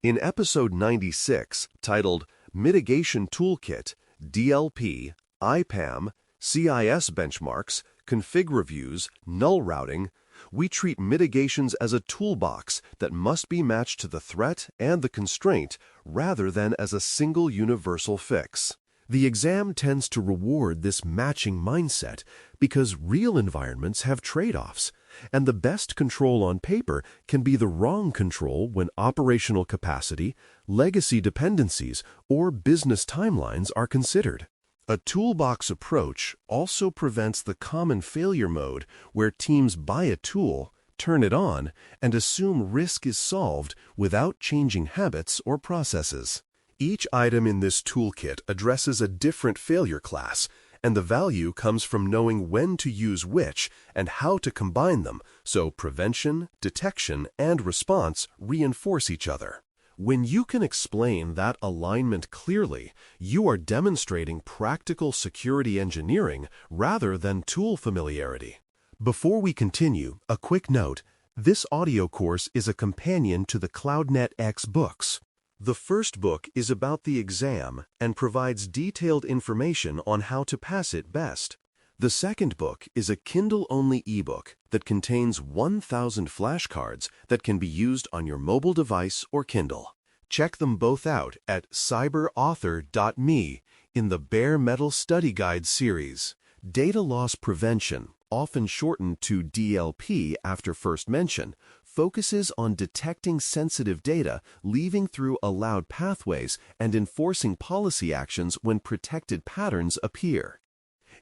In episode 96, titled Mitigation Toolkit, DLP, IPAM, CIS benchmarks, config reviews, null routing, we treat mitigations as a toolbox that must be matched to the threat and the constraint rather than as a single universal fix. The exam tends to reward this matching mindset because real environments have trade-offs, and the best control on paper can be the wrong control when operational capacity, legacy dependencies, or business timelines are considered. A toolbox approach also prevents the common failure mode where teams buy a tool, turn it on, and assume risk is solved without changing habits or processes. Each item in this toolkit addresses a different failure class, and the value comes from knowing when to use which and how to combine them so prevention, detection, and response reinforce each other. When you can explain that alignment clearly, you are demonstrating practical security engineering rather than tool familiarity. Before we continue, a quick note: this audio course is a companion to the CloudNetX books. The first book is about the exam and provides detailed information on how to pass it best. The second book is a Kindle-only ebook that contains 1,000 flashcards that can be used on your mobile device or Kindle. Check them both out at cyberauthor.me in the Bare Metal Study Guide series. Data loss prevention, often shortened to DLP after first mention, focuses on detecting sensitive data, leaving through allowed pathways, and enforcing policy actions when protected patterns appear.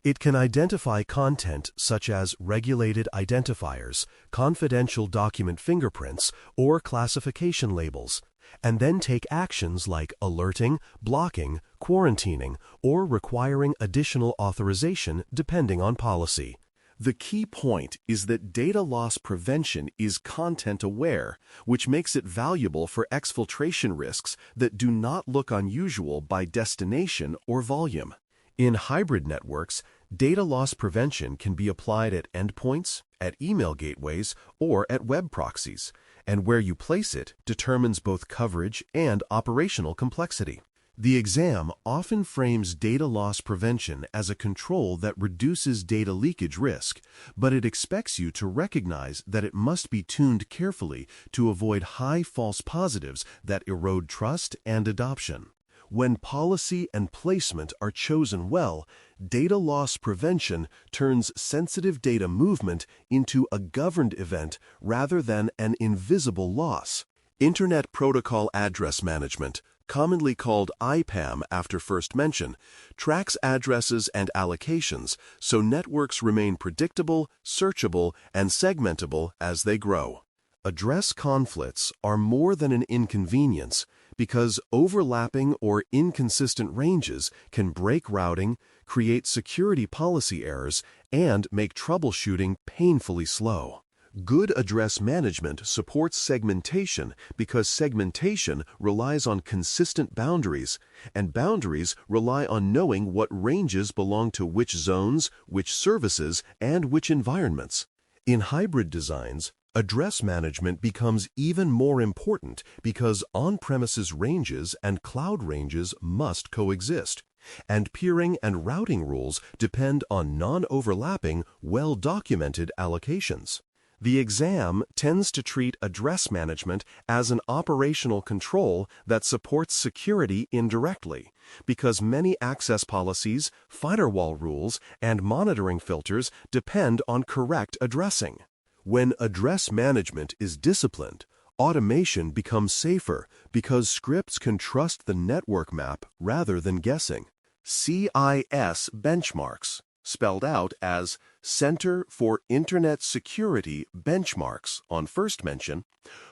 It can identify content such as regulated identifiers, confidential document fingerprints, or classification labels, and then take actions like alerting, blocking, quarantining, or requiring additional authorization depending on policy. The key point is that data loss prevention is content-aware, which makes it valuable for exfiltration risks that do not look unusual by destination or volume. In hybrid networks, data loss prevention can be applied at endpoints, at email gateways, or at web proxies, and where you place it determines both coverage and operational complexity. The exam often frames data loss prevention as a control that reduces data leakage risk, but it expects you to recognize that it must be tuned carefully to avoid high false positives that erode trust and adoption. When policy and placement are chosen well, data loss prevention turns sensitive data movement into a governed event rather than an invisible loss. Internet Protocol Address Management, commonly called IPAM after first mention, tracks addresses and allocations so networks remain predictable, searchable, and segmentable as they grow. Address conflicts are more than an inconvenience because overlapping or inconsistent ranges can break routing, create security policy errors, and make troubleshooting painfully slow. Good address management supports segmentation because segmentation relies on consistent boundaries, and boundaries rely on knowing what ranges belong to which zones, which services, and which environments. In hybrid designs, address management becomes even more important because on-premises ranges and cloud ranges must coexist, and peering and routing rules depend on non-overlapping, well-documented allocations. The exam tends to treat address management as an operational control that supports security indirectly, because many access policies, firewall rules, and monitoring filters depend on correct addressing. When address management is disciplined, automation becomes safer because scripts can trust the network map rather than guessing. CIS benchmarks, spelled out as Center for Internet Security Benchmarks on first mention,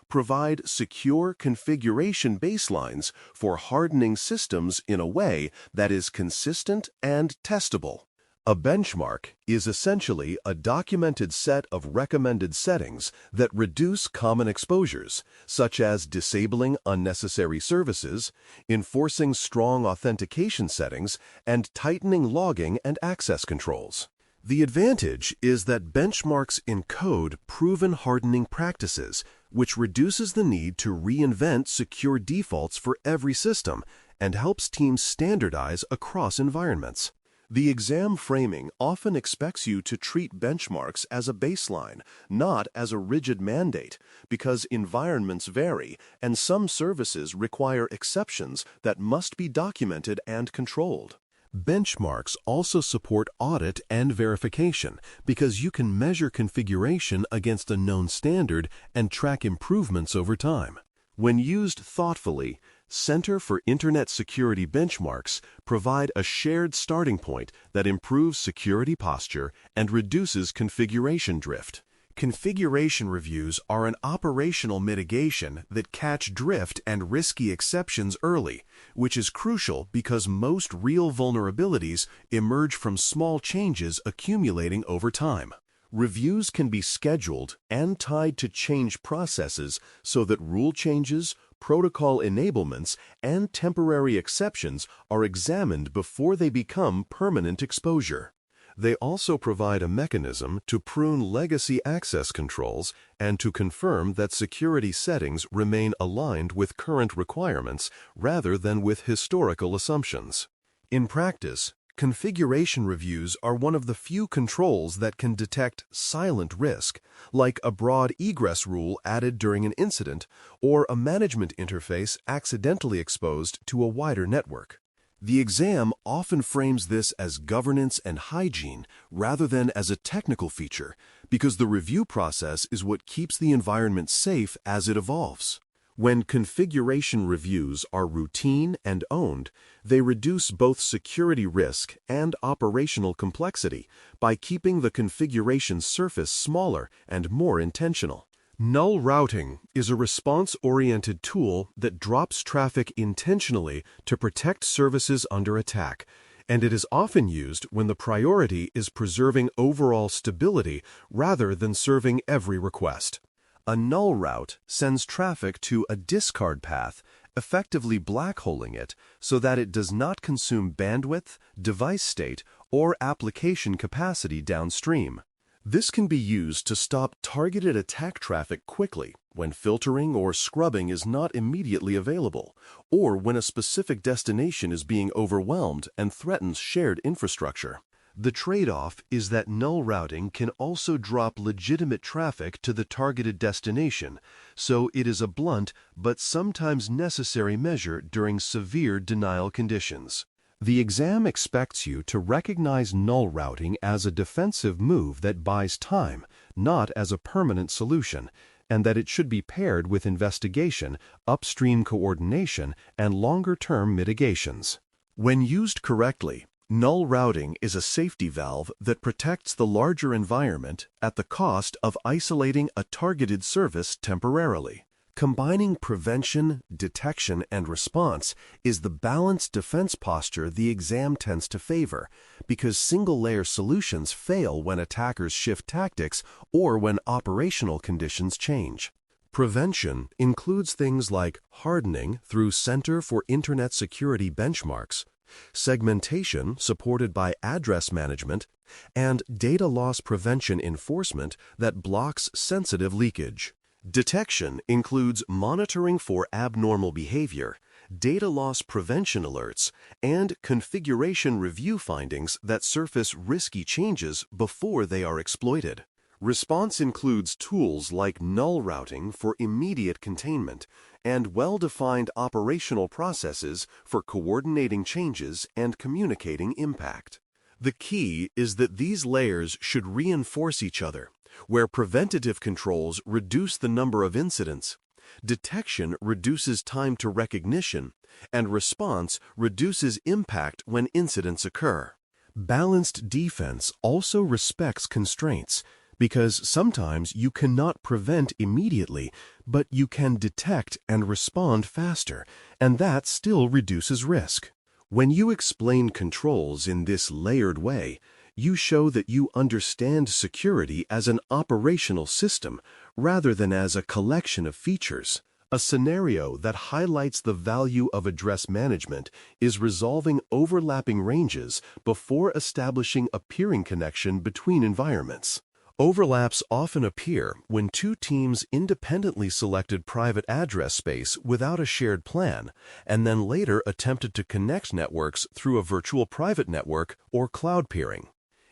provide secure configuration baselines for hardening systems in a way that is consistent and testable. A benchmark is essentially a documented set of recommended settings that reduce common exposures, such as disabling unnecessary services, enforcing strong authentication settings, and tightening logging and access controls. The advantage is that benchmarks encode proven hardening practices, which reduces the need to reinvent secure defaults for every system and helps teams standardize across environments. The exam framing often expects you to treat benchmarks as a baseline, not as a rigid mandate, because environments vary and some services require exceptions that must be documented and controlled. Benchmarks also support audit and verification because you can measure configuration against a known standard and track improvements over time. When used thoughtfully, Center for Internet Security benchmarks provide a shared starting point that improves security posture and reduces configuration drift. Configuration reviews are an operational mitigation that catch drift and risky exceptions early, which is crucial because most real vulnerabilities emerge from small changes accumulating over time. Reviews can be scheduled and tied to change processes so that rule changes, protocol enablements, and temporary exceptions are examined before they become permanent exposure. They also provide a mechanism to prune legacy access controls and to confirm that security settings remain aligned with current requirements rather than with historical assumptions. In practice, configuration reviews are one of the few controls that can detect silent risk, like a broad egress rule added during an incident or a management interface accidentally exposed to a wider network. The exam often frames this as governance and hygiene rather than as a technical feature because the review process is what keeps the environment safe as it evolves. When configuration reviews are routine and owned, they reduce both security risk and operational complexity by keeping the configuration surface smaller and more intentional. Null routing is a response-oriented tool that drops traffic intentionally to protect services under attack, and it is often used when the priority is preserving overall stability rather than serving every request. A null route sends traffic to a discard path, effectively blackholing it so that it does not consume bandwidth, device state, or application capacity downstream. This can be used to stop targeted attack traffic quickly when filtering or scrubbing is not immediately available, or when a specific destination is being overwhelmed and threatens shared infrastructure. The trade-off is that null routing can also drop legitimate traffic to the targeted destination, so it is a blunt but sometimes necessary measure during severe denial conditions. The exam expects you to recognize null routing as a defensive move that buys time, not as a permanent solution, and that it should be paired with investigation, upstream coordination, and longer-term mitigations. When used correctly, null routing is a safety valve that protects the larger environment at the cost of isolating a targeted service temporarily. Combining prevention, detection, and response is the balanced defense posture the exam tends to favor, because single-layer solutions fail when attackers shift tactics or when operational conditions change. Prevention includes things like hardening through Center for Internet Security benchmarks, segmentation supported by address management, and data loss prevention enforcement that blocks sensitive leakage. Detection includes monitoring for abnormal behavior, data loss prevention alerts, and configuration review findings that surface risky changes before they are exploited. Response includes tools like null routing for immediate containment and well-defined operational processes for coordinating changes and communicating impact. The key is that these layers should reinforce each other, where preventative controls reduce the number of incidents, detection reduces time to recognition, and response reduces impact when incidents occur. Balanced defense also respects constraints, because sometimes you cannot prevent immediately, but you can detect and respond faster, and that still reduces risk. When you explain controls in this layered way, you show that you understand security as an operational system rather than as a collection of features. A scenario that highlights the value of address management is resolving overlapping ranges before establishing a peering connection between environments. Overlaps often appear when two teams independently selected private address space without a shared plan, and then later attempted to connect networks through a virtual private network or cloud peering.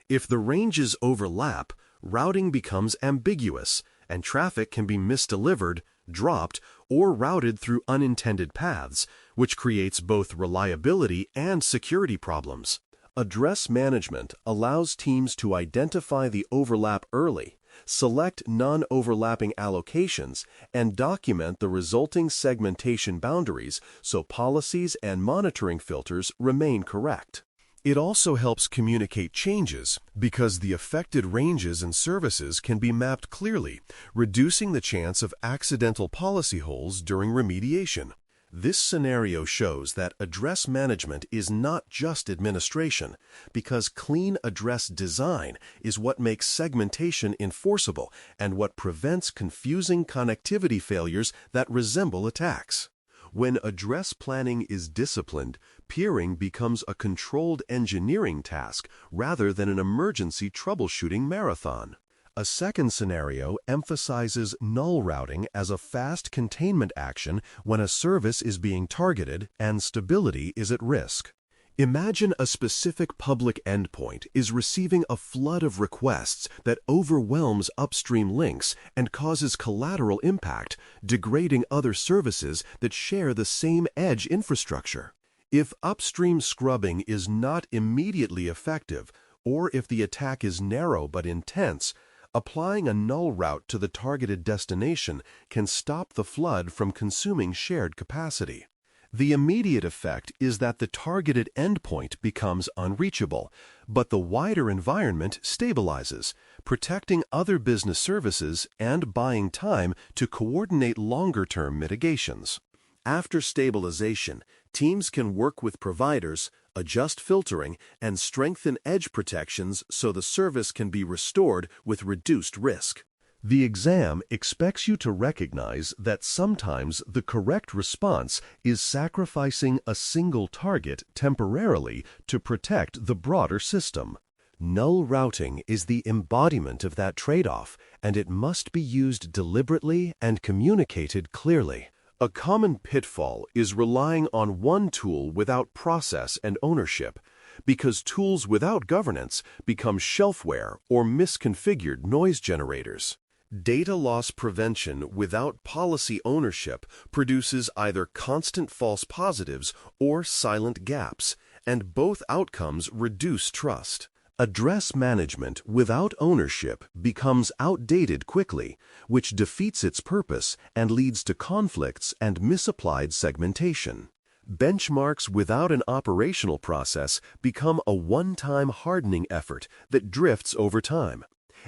If the ranges overlap, routing becomes ambiguous, and traffic can be misdelivered, dropped, or routed through unintended paths, which creates both reliability and security problems. Address management allows teams to identify the overlap early, select non-overlapping allocations, and document the resulting segmentation boundaries so policies and monitoring filters remain correct. It also helps communicate changes because the affected ranges and services can be mapped clearly, reducing the chance of accidental policy holes during remediation. This scenario shows that address management is not just administration, because clean address design is what makes segmentation enforceable and what prevents confusing connectivity failures that resemble attacks. When address planning is disciplined, peering becomes a controlled engineering task rather than an emergency troubleshooting marathon. A second scenario emphasizes null routing as a fast containment action when a service is being targeted and stability is at risk. Imagine a specific public endpoint is receiving a flood of requests that overwhelms upstream links and causes collateral impact, degrading other services that share the same edge infrastructure. If upstream scrubbing is not immediately effective, or if the attack is narrow but intense, applying a null route to the targeted destination can stop the flood from consuming shared capacity. The immediate effect is that the targeted endpoint becomes unreachable, but the wider environment stabilizes, protecting other business services and buying time to coordinate longer-term mitigations. After stabilization, teams can work with providers, adjust filtering, and strengthen edge protections so the service can be restored with reduced risk. The exam expects you to recognize that sometimes the correct response is sacrificing a single target temporarily to protect the broader system. Null routing is the embodiment of that trade-off, and it must be used deliberately and communicated clearly. A common pitfall is relying on one tool without process and ownership, because tools without governance become shelfware or misconfigured noise generators. Data loss prevention without policy ownership produces either constant false positives or silent gaps, and both outcomes reduce trust. Address management without ownership becomes outdated quickly, which defeats its purpose and leads to conflicts and misapplied segmentation. Benchmarks without an operational process become a one-time hardening effort that drifts over time.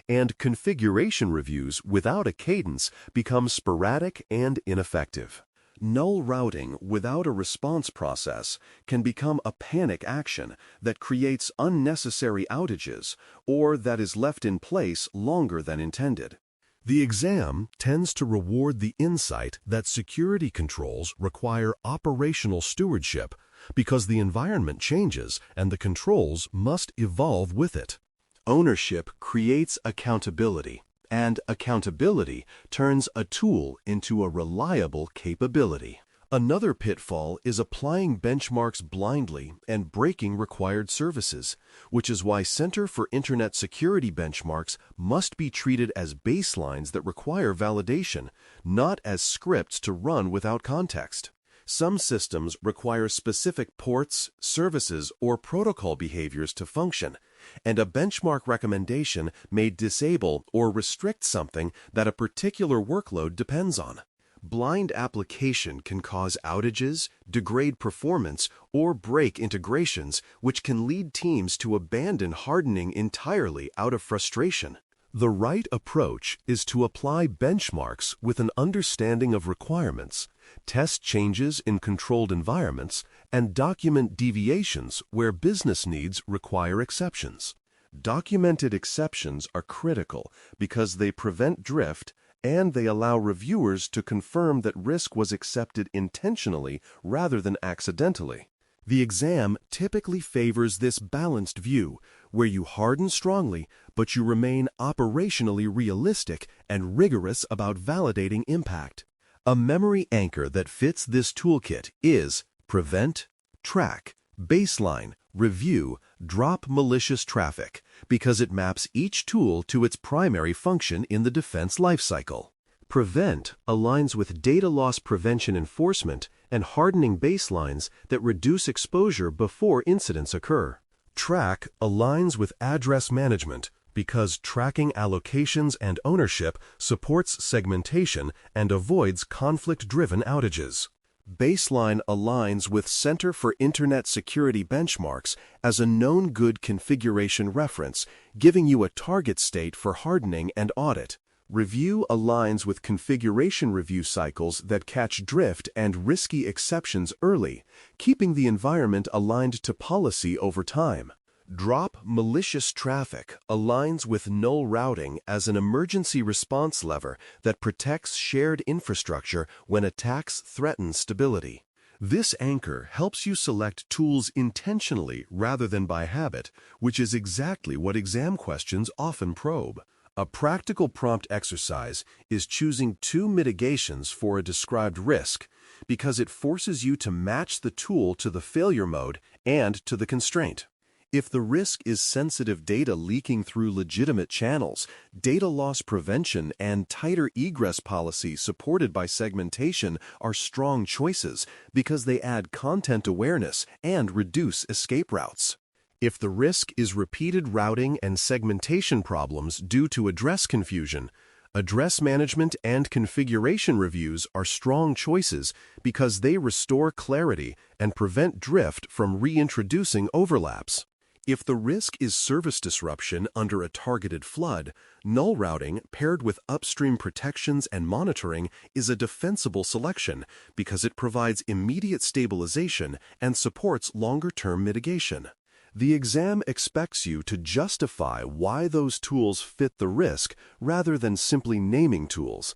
And configuration reviews without a cadence become sporadic and ineffective. Null routing without a response process can become a panic action that creates unnecessary outages or that is left in place longer than intended. The exam tends to reward the insight that security controls require operational stewardship because the environment changes and the controls must evolve with it. Ownership creates accountability, and accountability turns a tool into a reliable capability. Another pitfall is applying benchmarks blindly and breaking required services, which is why Center for Internet Security benchmarks must be treated as baselines that require validation, not as scripts to run without context. Some systems require specific ports, services, or protocol behaviors to function, and a benchmark recommendation may disable or restrict something that a particular workload depends on. Blind application can cause outages, degrade performance, or break integrations, which can lead teams to abandon hardening entirely out of frustration. The right approach is to apply benchmarks with an understanding of requirements, test changes in controlled environments, and document deviations where business needs require exceptions. Documented exceptions are critical because they prevent drift and they allow reviewers to confirm that risk was accepted intentionally rather than accidentally. The exam typically favors this balanced view, where you harden strongly, but you remain operationally realistic and rigorous about validating impact. A memory anchor that fits this toolkit is prevent, track, baseline, review, drop malicious traffic, because it maps each tool to its primary function in the defense lifecycle. Prevent aligns with data loss prevention enforcement and hardening baselines that reduce exposure before incidents occur. Track aligns with address management because tracking allocations and ownership supports segmentation and avoids conflict-driven outages. Baseline aligns with Center for Internet Security benchmarks as a known good configuration reference, giving you a target state for hardening and audit. Review aligns with configuration review cycles that catch drift and risky exceptions early, keeping the environment aligned to policy over time. Drop malicious traffic aligns with null routing as an emergency response lever that protects shared infrastructure when attacks threaten stability. This anchor helps you select tools intentionally rather than by habit, which is exactly what exam questions often probe. A practical prompt exercise is choosing 2 mitigations for a described risk because it forces you to match the tool to the failure mode and to the constraint. If the risk is sensitive data leaking through legitimate channels, data loss prevention and tighter egress policy supported by segmentation are strong choices because they add content awareness and reduce escape routes. If the risk is repeated routing and segmentation problems due to address confusion, address management and configuration reviews are strong choices because they restore clarity and prevent drift from reintroducing overlaps. If the risk is service disruption under a targeted flood, null routing paired with upstream protections and monitoring is a defensible selection because it provides immediate stabilization and supports longer-term mitigation. The exam expects you to justify why those tools fit the risk rather than simply naming tools,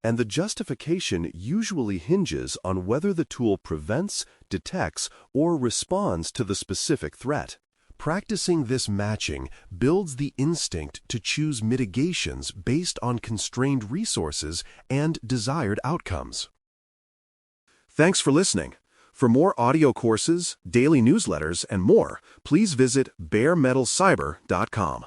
and the justification usually hinges on whether the tool prevents, detects, or responds to the specific threat. Practicing this matching builds the instinct to choose mitigations based on constrained resources and desired outcomes. Thanks for listening. For more audio courses, daily newsletters, and more, please visit baremetalcyber.com.